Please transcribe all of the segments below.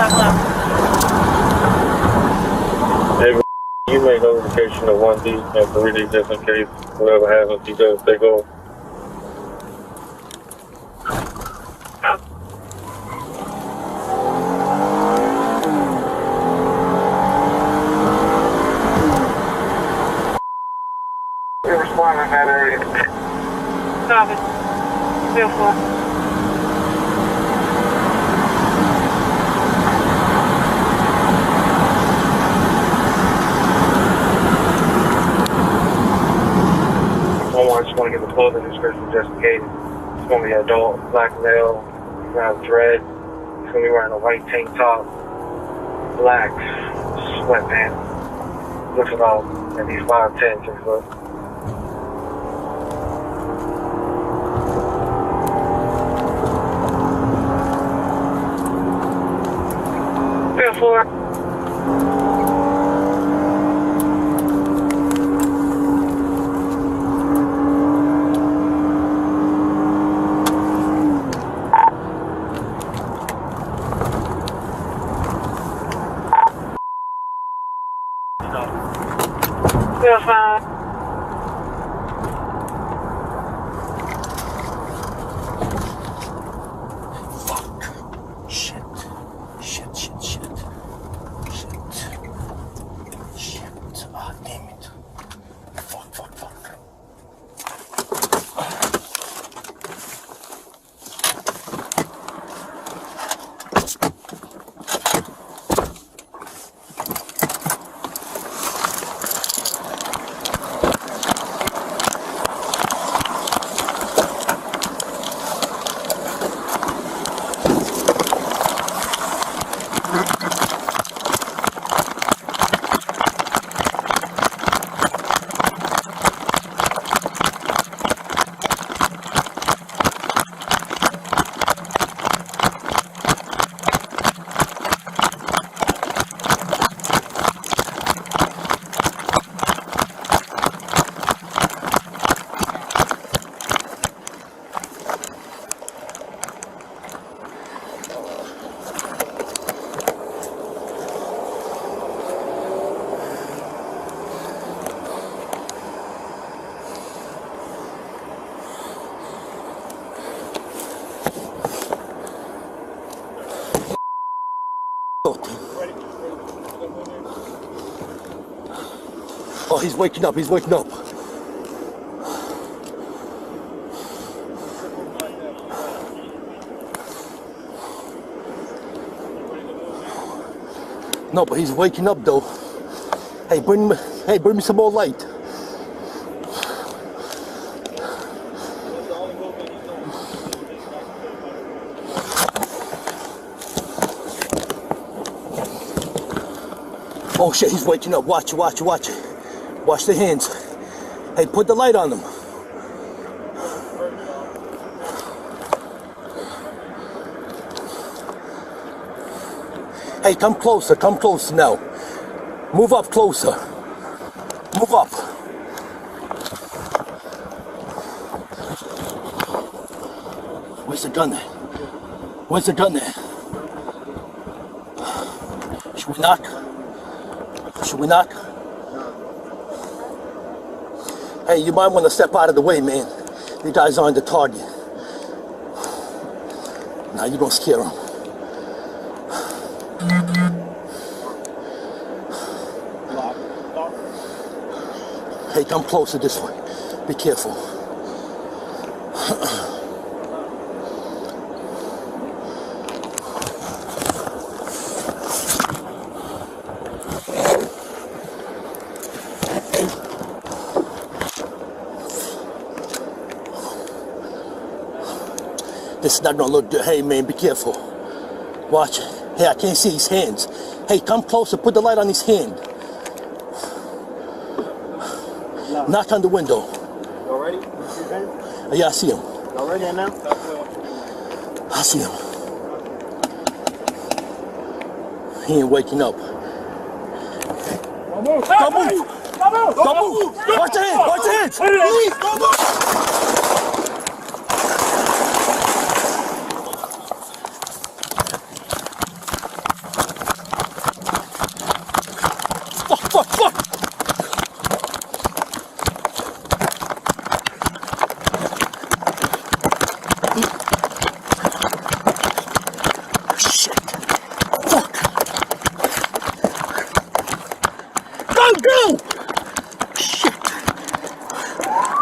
Hey, you make notification of 1D and 3D just in case whatever happens, he does take off. We're responding in that area. Copy. Feel for. I just want to get the clothing description just in case. It's going to be adult, black male, he's going to have dread, he's going to be wearing a white tank top, black sweatpants, looks about at least 5'10", 6 foot. Feel for. Feel fine. Fuck. Shit. Ah, damn it. Fuck. Oh, he's waking up. No, but he's waking up though. Hey, bring me some more light. Oh shit, he's waking up. Watch it. Watch the hands. Hey, put the light on them. Hey, come closer now. Move up closer. Move up. Where's the gun there? Should we knock? Hey, you might want to step out of the way, man. You guys aren't the target. Now you're gonna scare him. Hey, come closer this way. Be careful. This is not gonna look good. Hey man, be careful. Watch it. Hey, I can't see his hands. Hey, come closer. Put the light on his hand. Knock on the window. You ready? Yeah, I see him. Y'all ready now? I see him. He ain't waking up. Don't move! Don't move! Don't move! Watch your hands! Please, don't move! Shit. Fuck. Go! Shit.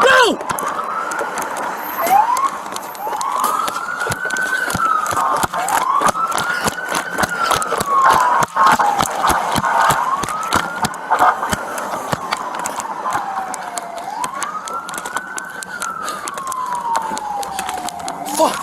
Go! Fuck.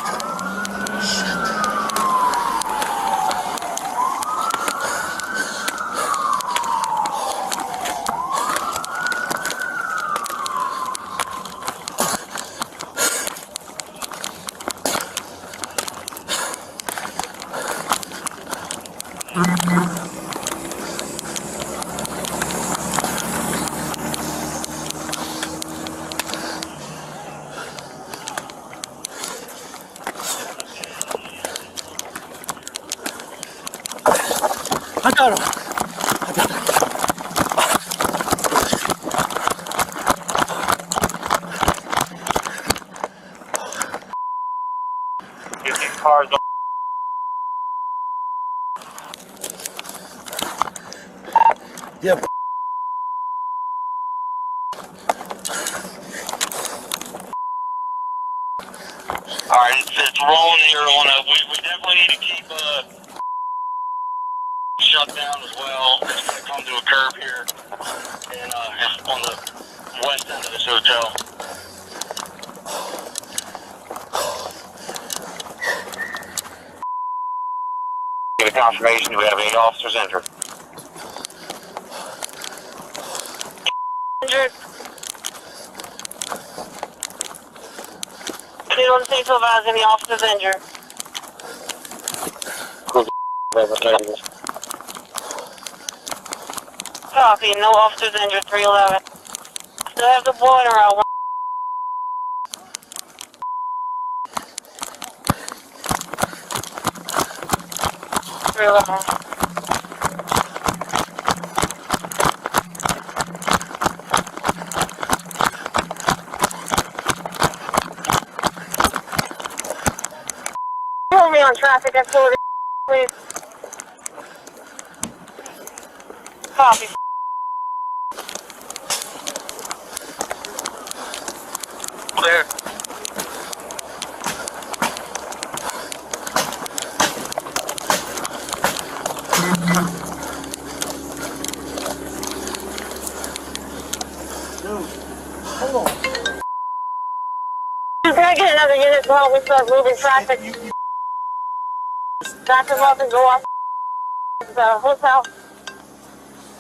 I got him. I got him. Get these cars on. Yeah. Alright, it's rolling here on a, we definitely need to keep shut down as well. It's going to come to a curb here and it's on the west end of this hotel. Get a confirmation we have 8 officers injured. Injured. Please on the scene to advise any officers injured. Copy, no officers injured, 311. Still have the boy around. 311. Pull me on traffic activity, please. Copy. Clear. Hold on. Can I get another unit while we start moving traffic? Back them up and go off the hotel.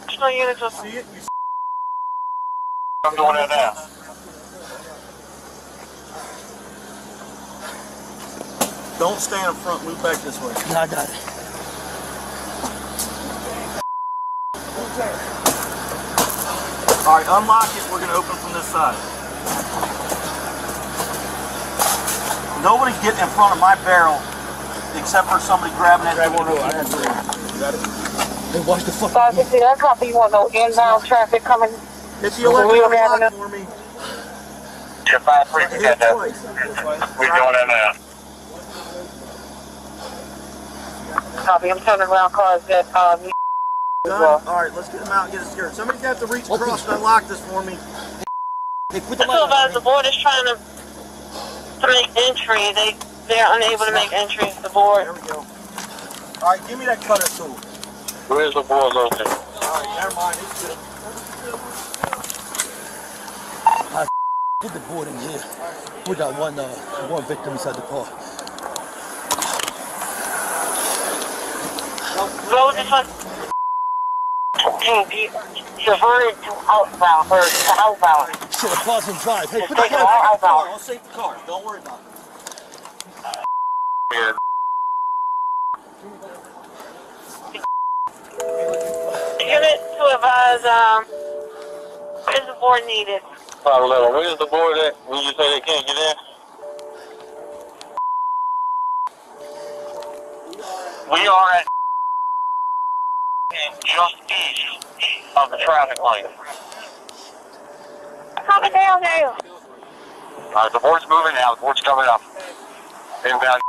Additional units will see it. I'm doing that now. Don't stay in front, move back this way. No, I got it. Alright, unlock it, we're gonna open from this side. Nobody's getting in front of my barrel except for somebody grabbing that door. Hey, watch the fuck. 560, that copy. You want no inbound traffic coming? Hit the electric lock for me. You're 5-3, Hit get that. twice. We're doing that now. Copy. I'm turning around cars that Alright, let's get them out and get it secured. Somebody's got to reach across and unlock this for me. Hey, put the I light feel on. bad. The board is trying to make entry. They're unable to make entry to the board. There we go. Alright, give me that cutter tool. Where's the board located? Alright, never mind, it's good. Put the board in here. Put that one victim inside the car. Road is on. Diverted to outbound or to outbound. Shit, the car's in drive. Hey, Just put the take it light all on. outbound. I'll save the car, don't worry about it. Here. Unit to advise, is the board needed? 511. Where's the board at? When you say they can't get in? We are at just east of the traffic light. Coming down there. Alright, the board's moving now. The board's coming up. Inbound.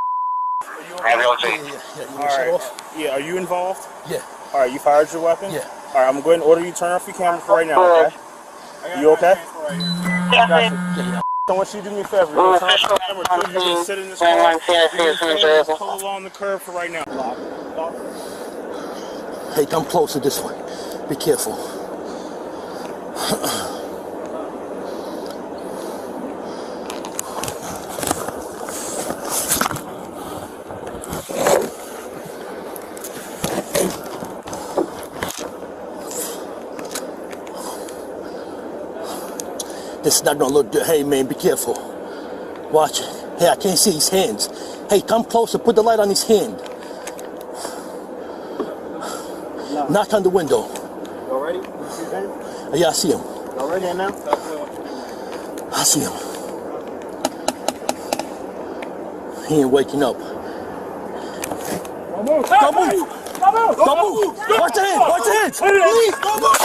Alright. Yeah, are you involved? Yeah. Alright, you fired your weapon? Yeah. Alright, I'm going to go ahead and order you to turn off your camera for right now, okay? You okay? Yes, Got you. I want you to do me a favor. You're gonna turn off the camera, dude. You're gonna sit in this car. Pull along the curb for right now. Hey, come closer this way. Be careful. This is not gonna look good. Hey man, be careful. Watch it. Hey, I can't see his hands. Hey, come closer. Put the light on his hand. Knock on the window. You ready? You see his hand? Yeah, I see him. You ready now? I see him. He ain't waking up. Don't move! Don't move! Don't move! Watch the hands! Watch the hands! Please, don't move!